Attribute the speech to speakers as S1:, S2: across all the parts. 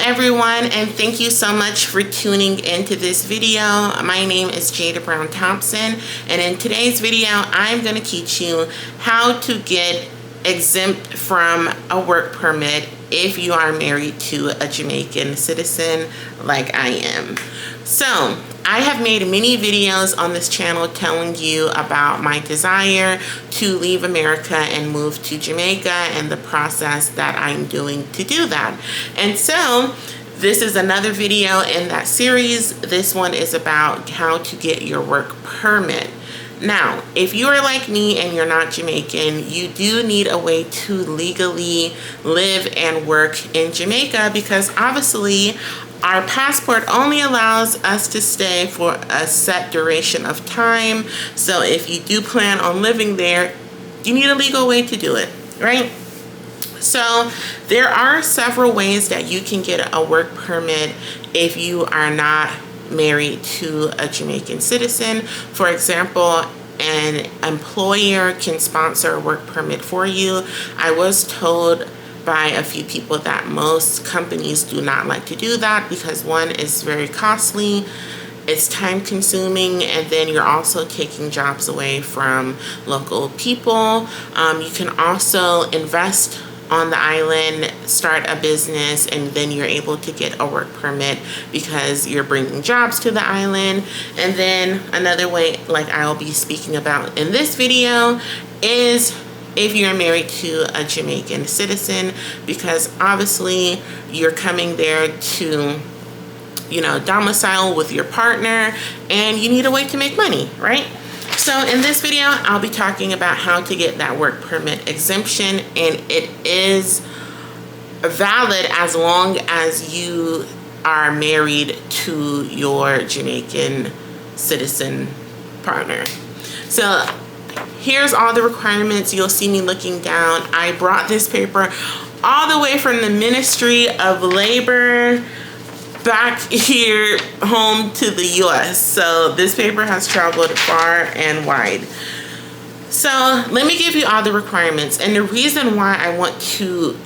S1: everyone, and thank you so much for tuning into this video. My name is Jada Brown Thompson, and in today's video I'm going to teach you how to get exempt from a work permit if you are married to a Jamaican citizen like I am. So I have made many videos on this channel telling you about my desire to leave America and move to Jamaica and the process that I'm doing to do that. And so this is another video in that series. This one is about how to get your work permit. Now, if you are like me and you're not Jamaican, you do need a way to legally live and work in Jamaica, because obviously our passport only allows us to stay for a set duration of time. So if you do plan on living there, you need a legal way to do it, right? So there are several ways that you can get a work permit if you are not married to a Jamaican citizen. For example, an employer can sponsor a work permit for you. I was told by a few people that most companies do not like to do that because one, is very costly, it's time consuming, and then you're also taking jobs away from local people. You can also invest on the island, start a business, and then you're able to get a work permit because you're bringing jobs to the island. And then another way, like I'll be speaking about in this video, is if you're married to a Jamaican citizen, because obviously you're coming there to, you know, domicile with your partner and you need a way to make money, right? So in this video, I'll be talking about how to get that work permit exemption, and it is valid as long as you are married to your Jamaican citizen partner. So here's all the requirements. You'll see me looking down. I brought this paper all the way from the Ministry of Labor back here home to the US. So this paper has traveled far and wide. So let me give you all the requirements. And the reason why I want to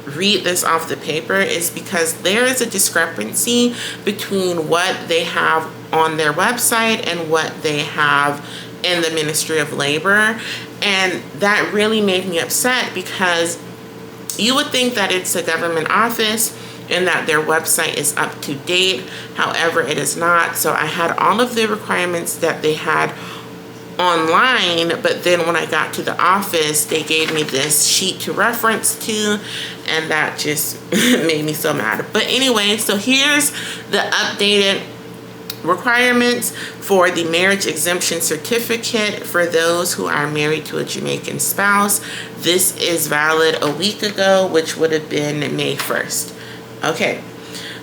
S1: read this off the paper is because there is a discrepancy between what they have on their website and what they have in the Ministry of Labor. And that really made me upset, because you would think that it's a government office and that their website is up to date. However, it is not. So I had all of the requirements that they had online, but then when I got to the office, they gave me this sheet to reference to, and that just made me so mad. But anyway, so here's the updated requirements for the marriage exemption certificate for those who are married to a Jamaican spouse. This is valid a week ago, which would have been May 1st. Okay,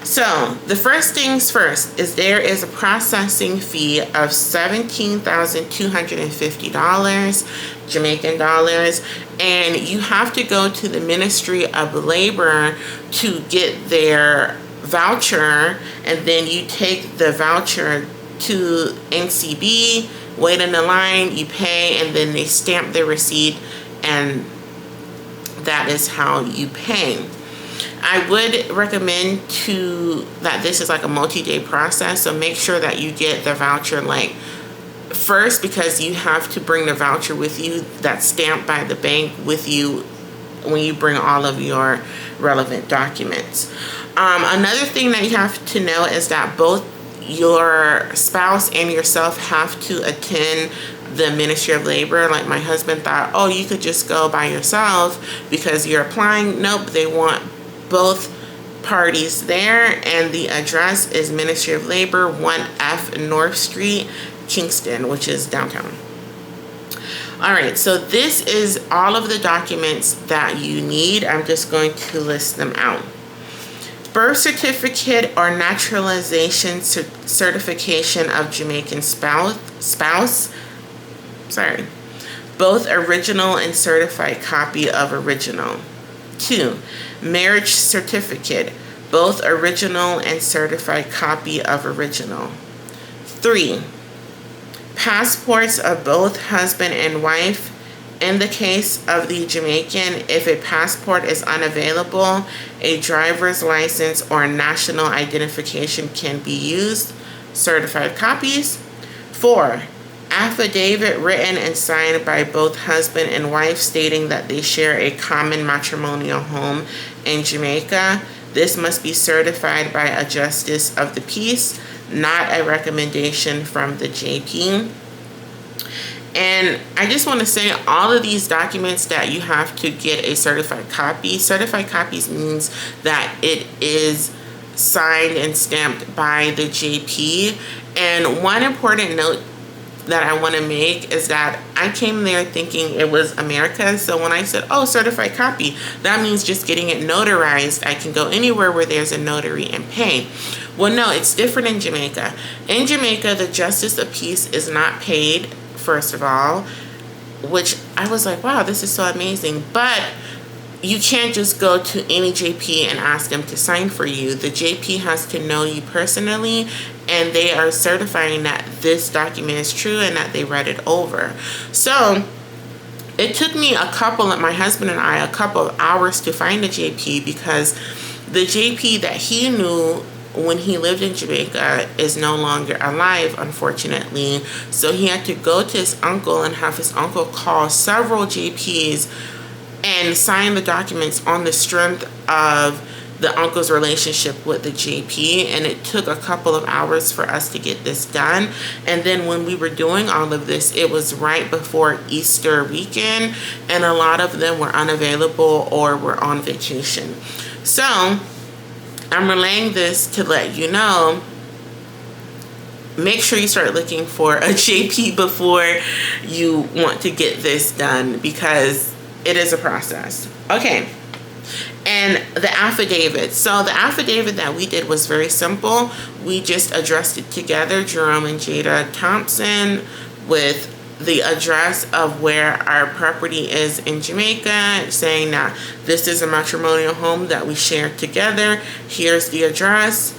S1: so the first things first is there is a processing fee of $17,250 Jamaican dollars, and you have to go to the Ministry of Labor to get their voucher, and then you take the voucher to NCB, wait in the line, you pay, and then they stamp the receipt, and that is how you pay. I would recommend that this is like a multi-day process, so make sure that you get the voucher like first, because you have to bring the voucher with you that's stamped by the bank with you when you bring all of your relevant documents. Another thing that you have to know is that both your spouse and yourself have to attend the Ministry of Labor. Like my husband thought, oh, you could just go by yourself because you're applying. Nope, they want both parties there, and the address is Ministry of Labor, 1F North Street, Kingston, which is downtown. All right, so this is all of the documents that you need. I'm just going to list them out. Birth certificate or naturalization certification of Jamaican spouse. Both original and certified copy of original. 2, marriage certificate, both original and certified copy of original. 3, passports of both husband and wife In the case of the Jamaican, if a passport is unavailable, a driver's license or national identification can be used. Certified copies. 4. Affidavit written and signed by both husband and wife stating that they share a common matrimonial home in Jamaica. This must be certified by a justice of the peace, not a recommendation from the JP. And I just want to say, all of these documents that you have to get a certified copy. Certified copies means that it is signed and stamped by the JP. And one important note that I want to make is that I came there thinking it was America. So when I said, oh, certified copy, that means just getting it notarized. I can go anywhere where there's a notary and pay. Well, no, it's different in Jamaica. In Jamaica, the justice of peace is not paid, first of all, which I was like, wow, this is so amazing. But you can't just go to any JP and ask them to sign for you. The JP has to know you personally, and they are certifying that this document is true and that they read it over. So it took me my husband and I, a couple of hours to find a JP, because the JP that he knew when he lived in Jamaica is no longer alive, unfortunately. So he had to go to his uncle and have his uncle call several JPs and sign the documents on the strength of the uncle's relationship with the JP. And it took a couple of hours for us to get this done. And then when we were doing all of this, it was right before Easter weekend, and a lot of them were unavailable or were on vacation. So I'm relaying this to let you know, make sure you start looking for a JP before you want to get this done, because it is a process. Okay. And the affidavit. So the affidavit that we did was very simple. We just addressed it together, Jerome and Jada Thompson, with the address of where our property is in Jamaica, saying that this is a matrimonial home that we share together. Here's the address.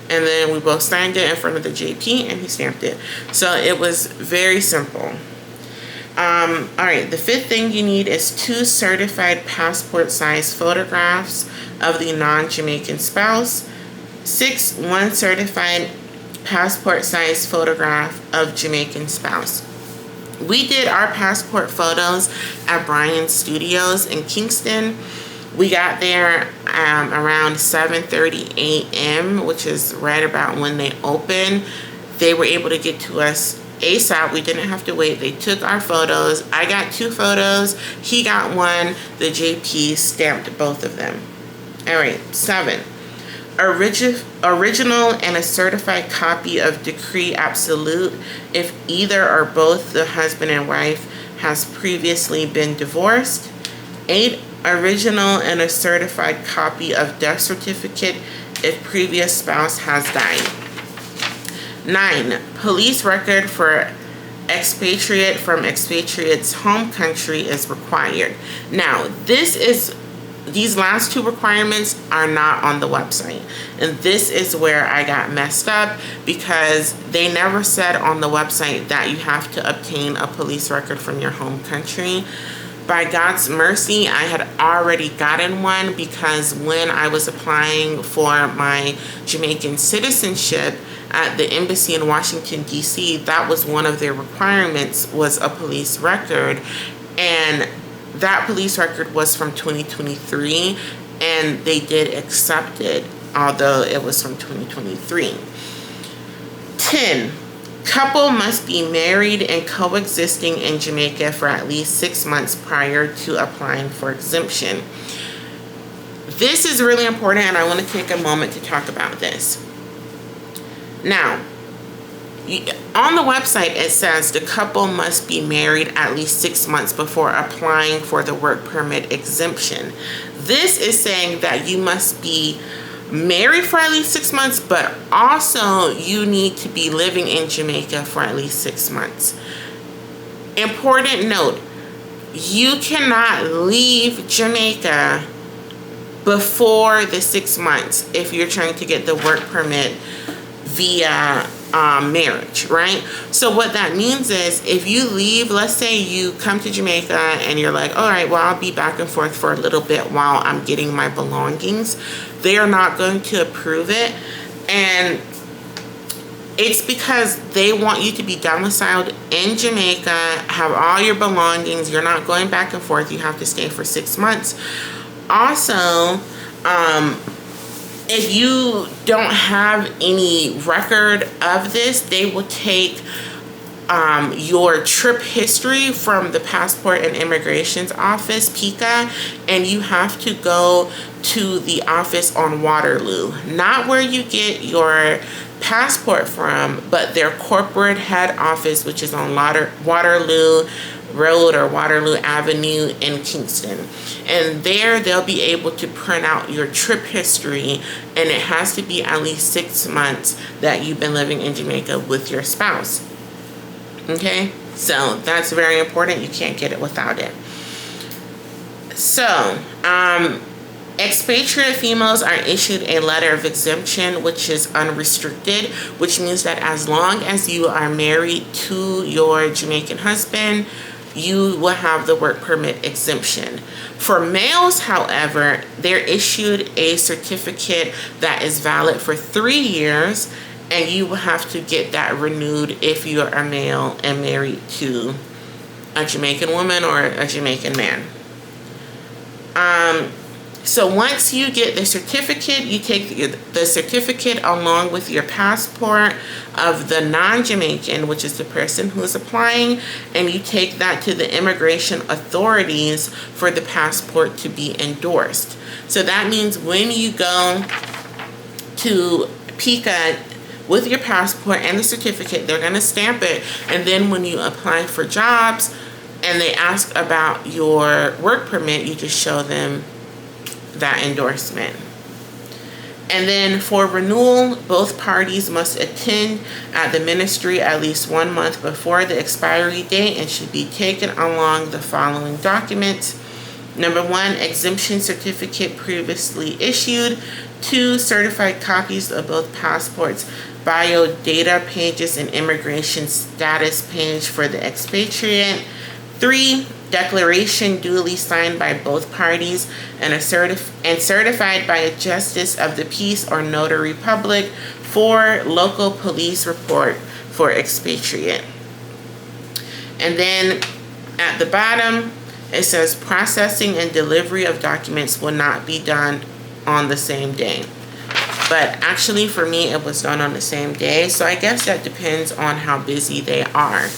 S1: And then we both signed it in front of the JP, and he stamped it. So it was very simple. All right, the 5th thing you need is 2 certified passport size photographs of the non-Jamaican spouse. 6, 1 certified passport size photograph of Jamaican spouse. We did our passport photos at Brian's Studios in Kingston. We got there around 7:30 a.m., which is right about when they open. They were able to get to us ASAP. We didn't have to wait. They took our photos. I got 2 photos. He got 1. The JP stamped both of them. All right, 7. Original and a certified copy of Decree Absolute if either or both the husband and wife has previously been divorced. 8. Original and a certified copy of death certificate if previous spouse has died. 9. Police record for expatriate from expatriate's home country is required. Now, these last 2 requirements are not on the website. And this is where I got messed up, because they never said on the website that you have to obtain a police record from your home country. By God's mercy, I had already gotten one, because when I was applying for my Jamaican citizenship at the embassy in Washington, D.C., that was one of their requirements, was a police record. And that police record was from 2023, and they did accept it, although it was from 2023. 10. Couple must be married and coexisting in Jamaica for at least 6 months prior to applying for exemption. This is really important, and I want to take a moment to talk about this. Now, on the website, it says the couple must be married at least 6 months before applying for the work permit exemption. This is saying that you must be married for at least 6 months, but also you need to be living in Jamaica for at least 6 months. Important note, you cannot leave Jamaica before the 6 months if you're trying to get the work permit via marriage, right? So what that means is if you leave, let's say you come to Jamaica and you're like, all right, well, I'll be back and forth for a little bit while I'm getting my belongings. They are not going to approve it. And it's because they want you to be domiciled in Jamaica, have all your belongings. You're not going back and forth. You have to stay for 6 months. Also, if you don't have any record of this, they will take your trip history from the Passport and Immigrations Office, PICA, and you have to go to the office on Waterloo. Not where you get your passport from, but their corporate head office, which is on Waterloo Road or Waterloo Avenue in Kingston. And there they'll be able to print out your trip history, and it has to be at least 6 months that you've been living in Jamaica with your spouse. Okay, so that's very important. You can't get it without it. So, expatriate females are issued a letter of exemption, which is unrestricted, which means that as long as you are married to your Jamaican husband, you will have the work permit exemption. For males, however, they're issued a certificate that is valid for 3 years, and you will have to get that renewed if you're a male and married to a Jamaican woman or a Jamaican man. So once you get the certificate, you take the certificate along with your passport of the non-Jamaican, which is the person who is applying, and you take that to the immigration authorities for the passport to be endorsed. So that means when you go to PICA with your passport and the certificate, they're going to stamp it, and then when you apply for jobs and they ask about your work permit, you just show them that endorsement. And then for renewal, both parties must attend at the ministry at least 1 month before the expiry date and should be taken along the following documents. Number 1, exemption certificate previously issued. 2, certified copies of both passports, bio data pages, and immigration status page for the expatriate. 3, declaration duly signed by both parties and certified by a justice of the peace or notary public. 4, local police report for expatriate. And then at the bottom, it says processing and delivery of documents will not be done on the same day. But actually for me, it was done on the same day. So I guess that depends on how busy they are.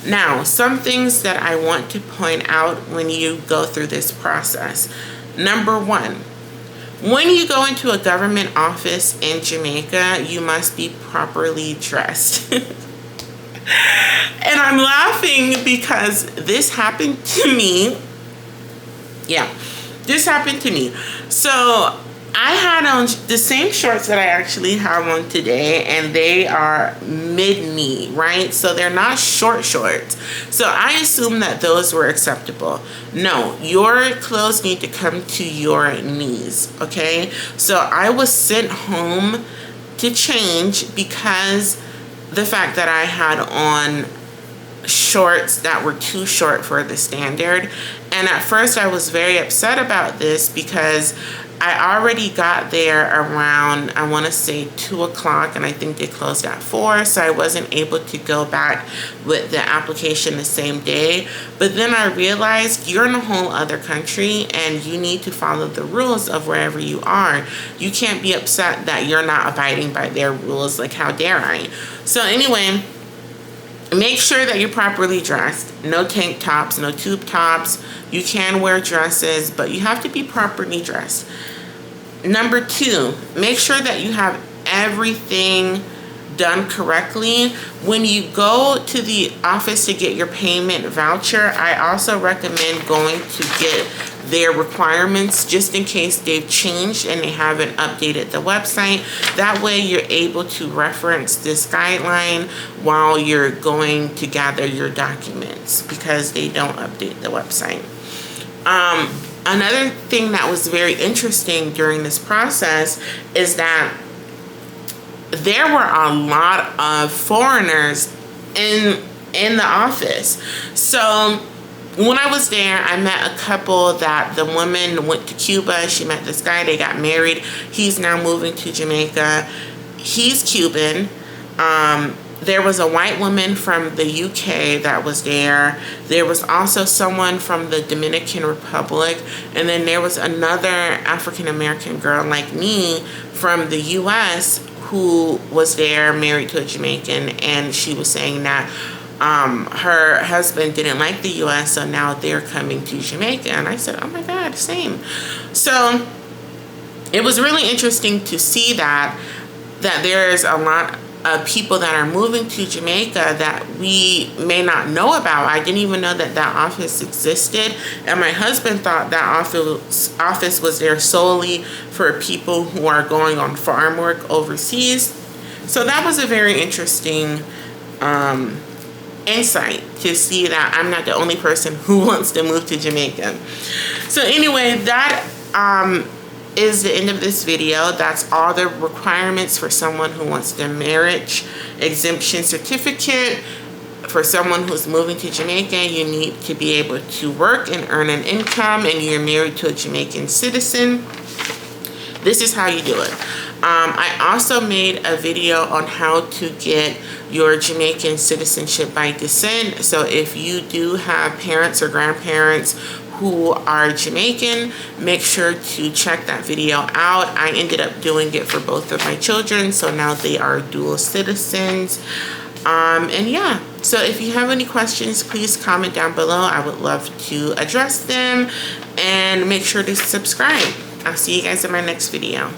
S1: Now, some things that I want to point out when you go through this process. Number 1, when you go into a government office in Jamaica, you must be properly dressed. And I'm laughing because this happened to me. Yeah, this happened to me. So I had on the same shorts that I actually have on today, and they are mid-knee, right? So they're not short shorts. So I assume that those were acceptable. No, your clothes need to come to your knees, okay? So I was sent home to change because the fact that I had on shorts that were too short for the standard. And at first I was very upset about this because I already got there around, I want to say 2 o'clock, and I think they closed at 4, so I wasn't able to go back with the application the same day. But then I realized you're in a whole other country and you need to follow the rules of wherever you are. You can't be upset that you're not abiding by their rules, like how dare I? So anyway, make sure that you're properly dressed. No tank tops, no tube tops. You can wear dresses, but you have to be properly dressed. Number 2, make sure that you have everything done correctly. When you go to the office to get your payment voucher, I also recommend going to get their requirements just in case they've changed and they haven't updated the website. That way you're able to reference this guideline while you're going to gather your documents because they don't update the website. Another thing that was very interesting during this process is that there were a lot of foreigners in the office. So when I was there, I met a couple that the woman went to Cuba. She met this guy. They got married. He's now moving to Jamaica. He's Cuban. There was a white woman from the UK that was there. There was also someone from the Dominican Republic. And then there was another African-American girl like me from the US who was there, married to a Jamaican. And she was saying that her husband didn't like the US, so now they're coming to Jamaica. And I said, oh my God, same. So it was really interesting to see that there's a lot of people that are moving to Jamaica that we may not know about. I didn't even know that office existed, and my husband thought that office was there solely for people who are going on farm work overseas. So that was a very interesting insight to see that I'm not the only person who wants to move to Jamaica. So anyway, that is the end of this video. That's all the requirements for someone who wants the marriage exemption certificate. For someone who's moving to Jamaica, you need to be able to work and earn an income, and you're married to a Jamaican citizen. This is how you do it. I also made a video on how to get your Jamaican citizenship by descent. So if you do have parents or grandparents who are Jamaican, make sure to check that video out. I ended up doing it for both of my children, so now they are dual citizens. And yeah, so if you have any questions, please comment down below. I would love to address them, and make sure to subscribe. I'll see you guys in my next video.